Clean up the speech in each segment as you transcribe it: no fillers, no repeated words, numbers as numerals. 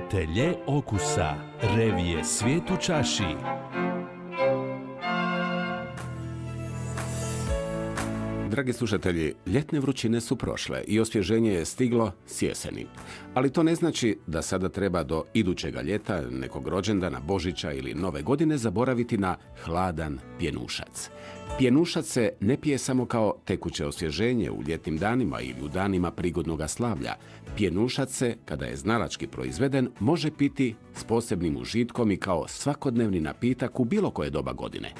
Atelje okusa. Revije Svijet u čaši. Dragi slušatelji, ljetne vrućine su prošle i osvježenje je stiglo s jeseni. Ali to ne znači da sada treba do idućega ljeta, nekog rođendana, Božića ili Nove godine zaboraviti na hladan pjenušac. Pjenušac se ne pije samo kao tekuće osvježenje u ljetnim danima ili u danima prigodnoga slavlja. Pjenušac se, kada je znalački proizveden, može piti s posebnim užitkom i kao svakodnevni napitak u bilo koje doba godine.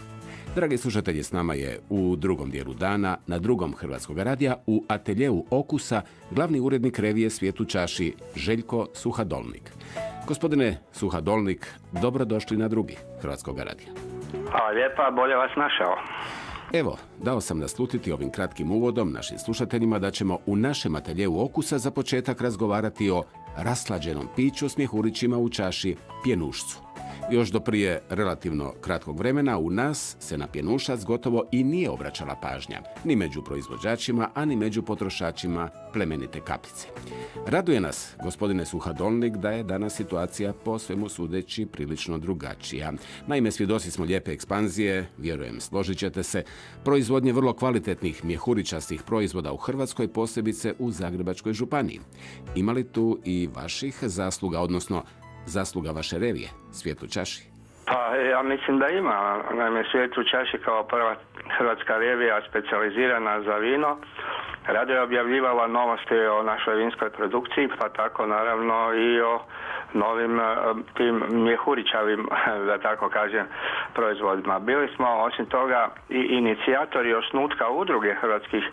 Dragi slušatelji, s nama je u drugom dijelu dana, na drugom Hrvatskog radija, u Ateljeu okusa, glavni urednik revije Svijet u čaši, Željko Suhadolnik. Gospodine Suhadolnik, dobrodošli na drugi Hrvatskog radija. Hvala lijepa, bolje vas našao. Evo, dao sam naslutiti ovim kratkim uvodom našim slušateljima da ćemo u našem Ateljeu okusa za početak razgovarati o raslađenom piću s mjehurićima u čaši, pjenušcu. Još do prije relativno kratkog vremena u nas se na pjenušac gotovo i nije obraćala pažnja, ni među proizvođačima, a ni među potrošačima plemenite kapljice. Raduje nas, gospodine Suhadolnik, da je danas situacija po svemu sudeći prilično drugačija. Naime, svjedoci smo lijepe ekspanzije, vjerujem, složit ćete se, proizvodnje vrlo kvalitetnih mjehuričastih proizvoda u Hrvatskoj, posebice u Zagrebačkoj županiji. Ima li tu i vaših zasluga, odnosno zasluga vaše revije, Svijet u čaši? Pa ja mislim da ima. Naime, Svijet u čaši kao prva hrvatska revija specijalizirana za vino rado je objavljivala novosti o našoj vinskoj produkciji, pa tako naravno i o novim tim mjehuričavim, da tako kažem, proizvodima. Bili smo osim toga i inicijatori osnutka udruge hrvatskih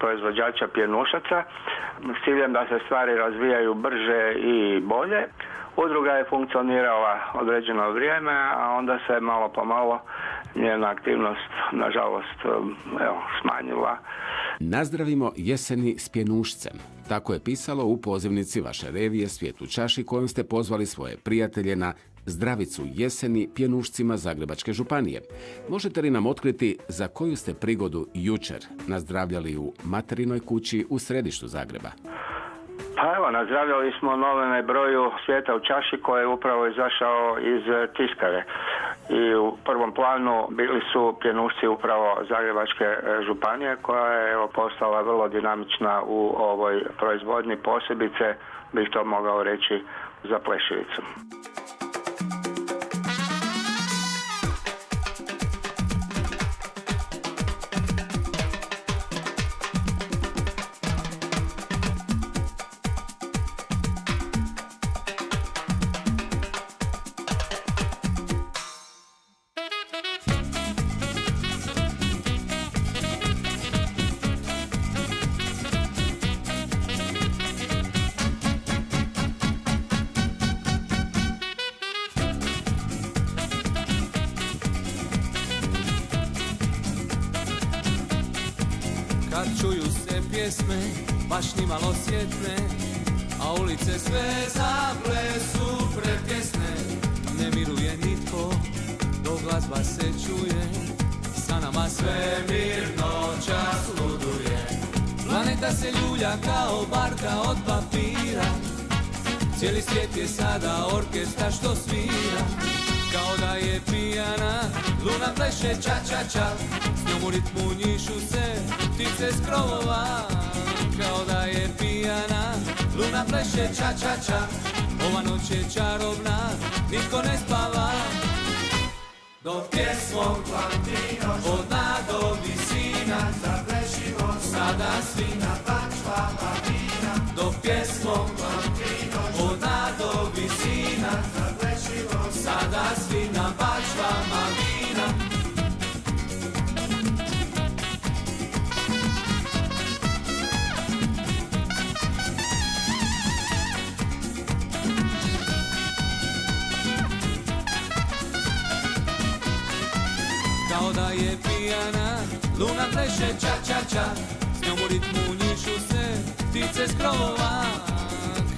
proizvođača pjenušaca s ciljem da se stvari razvijaju brže i bolje. Udruga je funkcionirala određeno vrijeme, a onda se malo po malo njena aktivnost, nažalost, smanjila. Nazdravimo jeseni s pjenušcem. Tako je pisalo u pozivnici vaše revije Svijet u čaši, kojom ste pozvali svoje prijatelje na zdravicu jeseni pjenušcima Zagrebačke županije. Možete li nam otkriti za koju ste prigodu jučer nazdravljali u materinoj kući u središtu Zagreba? Pa evo, nazdravljali smo novome broju Svijeta u čaši koji je upravo izašao iz tiskare. I u prvom planu bili su pjenušci upravo Zagrebačke županije koja je postala vrlo dinamična u ovoj proizvodnji, posebice bih to mogao reći za Plešivicu. Kad čuju se pjesme, baš nimalo sjetne, a ulice sve zaplesu pretjesne. Ne miruje nitko, dok glazba se čuje, sa nama sve mirno čas luduje. Planeta se ljulja kao barka od papira, cijeli svijet je sada orkestar što svira. Kao da je pijana, luna pleše ča ča ča, s njom u ritmu njišu se ptice s krovova. Kao da je pijana, luna pleše ča ča ča, ova noć je čarobna, nitko ne spava. Dok pjesmom od dna do visina zaplešimo sada svi na bačvama vina. Dok pjesmom od dna do visina zaplešimo sada svi na bačvama vina. Kao da je pijana, luna pleše ča ča ča, s njom u ritmu njišu se ptice s krovova.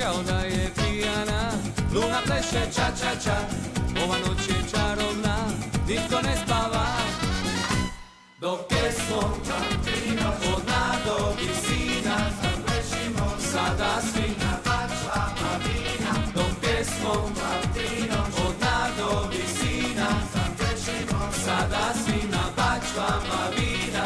Kao da je pijana, luna pleše ča ča ča, ova noć je čarobna, nitko ne spava. Dok pjesmom od dna do visina zaplešimo sada svi na bačvama vina. Dok pjesmom pjesmom od dna do visina, sada svi na bačvama vina.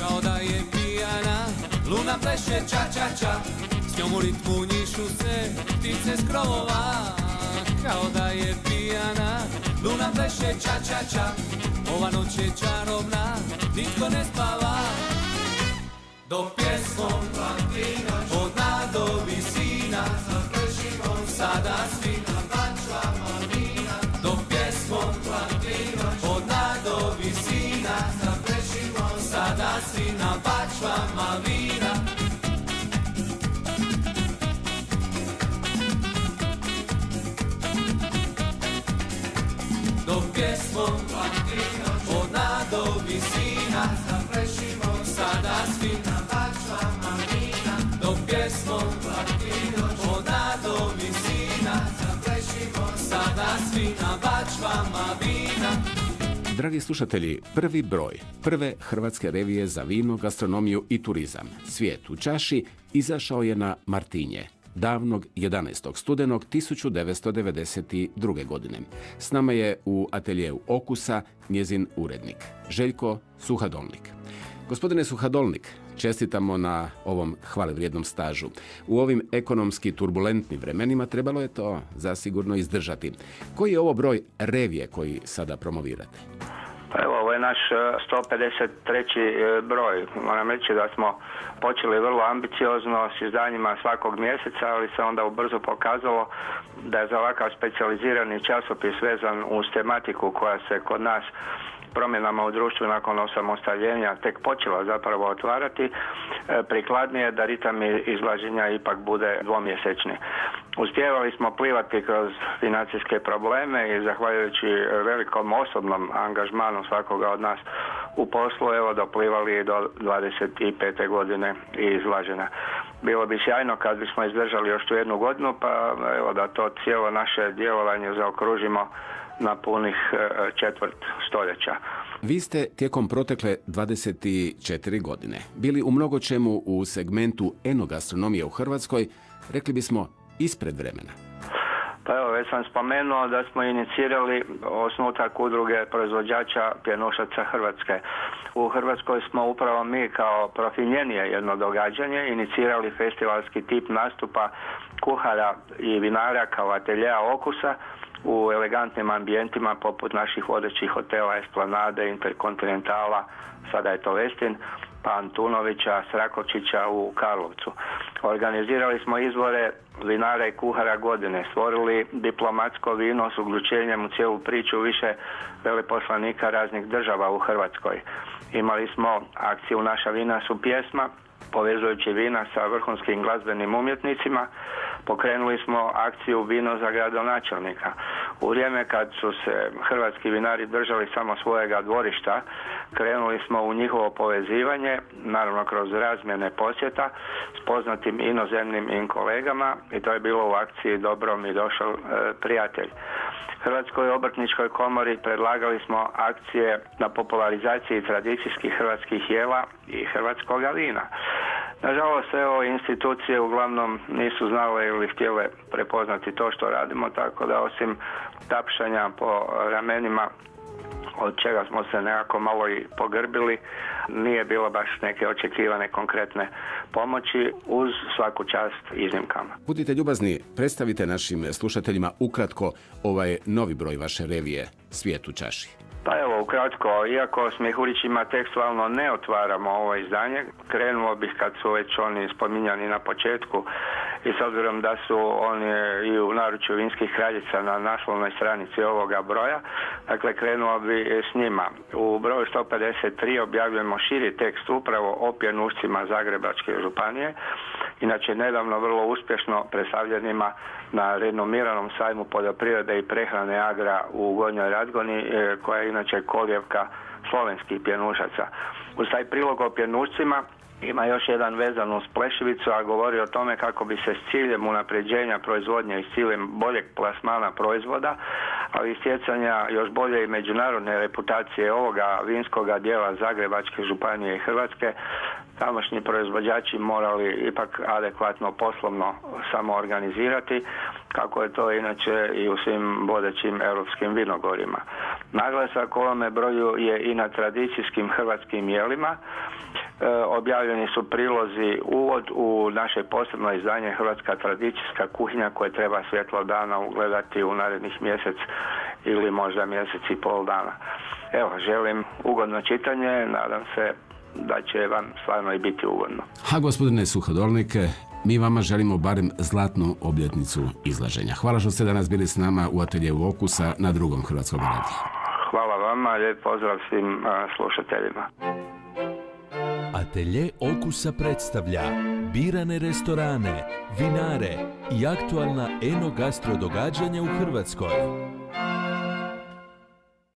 Kao da je pijana, luna pleše ča ča ča, s njom u ritmu njišu se ptice s krovova. Kao da je pijana, luna pleše ča ča ča, ova noć je čarobna, nitko ne spava. Dok pjesmom od dna do visina, sada svi na bačvama vina. Dok pjesmom od dna do visina, sada svi na bačvama vina. Dok pjesmom od dna do visina, sada svi na bačvama vina. Dok pjesmom od dna do visina, sada svi na bačvama vina. Dragi slušatelji, prvi broj prve hrvatske revije za vino, gastronomiju i turizam, Svijet u čaši, izašao je na Martinje, davnog 11. studenog 1992. godine. S nama je u ateljeu Okusa njezin urednik, Željko Suhadolnik. Gospodine Suhadolnik, čestitamo na ovom hvalevrijednom stažu. U ovim ekonomski turbulentnim vremenima trebalo je to zasigurno izdržati. Koji je ovo broj revije koji sada promovirate? Pa evo, ovo je naš 153. broj. Moram reći da smo počeli vrlo ambiciozno s izdanjima svakog mjeseca, ali se onda ubrzo pokazalo da je za ovakav specijalizirani časopis vezan uz tematiku koja se kod nas promjenama u društvu nakon osamostaljenja tek počela zapravo otvarati, prikladnije da ritam izlaženja ipak bude dvomjesečni. Uspjevali smo plivati kroz financijske probleme i zahvaljujući velikom osobnom angažmanu svakoga od nas u poslu, evo, doplivali do 25. godine i izlaženja. Bilo bi sjajno kad bismo izdržali još tu jednu godinu, pa evo da to cijelo naše djelovanje zaokružimo na punih četvrt stoljeća. Vi ste tijekom protekle 24 godine bili u mnogo čemu u segmentu enogastronomije u Hrvatskoj, rekli bismo, ispred vremena. Pa evo, već sam spomenuo da smo inicirali osnutak udruge proizvođača pjenušaca Hrvatske. U Hrvatskoj smo upravo mi kao profinjenije jedno događanje inicirali festivalski tip nastupa kuhara i vinara kao ateljeja Okusa u elegantnim ambijentima poput naših vodećih hotela Esplanade, Interkontinentala, sada je to Westin, pa Antunovića, Srakovčića u Karlovcu. Organizirali smo izbore vinara i kuhara godine, stvorili diplomatsko vino s uključenjem u cijelu priču više veleposlanika raznih država u Hrvatskoj. Imali smo akciju Naša vina su pjesma, povezujući vina sa vrhunskim glazbenim umjetnicima. Pokrenuli smo akciju Vino za gradonačelnika. U vrijeme kad su se hrvatski vinari držali samo svojega dvorišta, krenuli smo u njihovo povezivanje, naravno kroz razmjene posjeta s poznatim inozemnim kolegama, i to je bilo u akciji Dobro mi došao prijatelj. Hrvatskoj obrtničkoj komori predlagali smo akcije na popularizaciji tradicijskih hrvatskih jela i hrvatskoga vina. Nažalost, evo, institucije uglavnom nisu znale ili htjele prepoznati to što radimo, tako da osim tapšanja po ramenima, od čega smo se nekako malo i pogrbili, nije bilo baš neke očekivane konkretne pomoći, uz svaku čast iznimkama. Budite ljubazni, predstavite našim slušateljima ukratko ovaj novi broj vaše revije Svijet u čaši. Pa evo, ukratko, iako s mjehurićima tekstualno ne otvaramo ovo izdanje, krenuo bih kad su već oni spominjani na početku, i s obzirom da su oni i u naručju vinskih kraljica na naslovnoj stranici ovoga broja, dakle krenuo bi s njima. U broju 153 objavljujemo širi tekst upravo o pjenušcima Zagrebačke županije, inače nedavno vrlo uspješno predstavljenima na renomiranom sajmu poljoprivrede i prehrane Agra u Gornjoj Radgoni, koja je inače kolijevka slovenskih pjenušaca. Uz taj prilog o pjenušcima Ima još jedan vezan uz Plešivicu, a govori o tome kako bi se s ciljem unapređenja proizvodnje i s ciljem boljeg plasmana proizvoda, ali i stjecanja još bolje i međunarodne reputacije ovoga vinskoga dijela Zagrebačke županije i Hrvatske, tamošnji proizvođači morali ipak adekvatno poslovno samo organizirati, kako je to inače i u svim vodećim europskim vinogorjima. Naglasak ovome broju je i na tradicijskim hrvatskim jelima. Objavljeni su prilozi uvod u naše posebno izdanje Hrvatska tradicijska kuhinja koje treba svjetlo dana ugledati u narednih mjesec ili možda mjesec i pol dana. Evo, želim ugodno čitanje, nadam se da će vam stvarno i biti ugodno. A gospodine Suhodolnik, mi vama želimo barem zlatnu obljetnicu izlaženja. Hvala što ste danas bili s nama u ateljeu Okusa na Drugom Hrvatskom radiju. Hvala vama, lijep pozdrav svim slušateljima. Atelje Okusa predstavlja birane restorane, vinare i aktualna eno-gastro događanja u Hrvatskoj.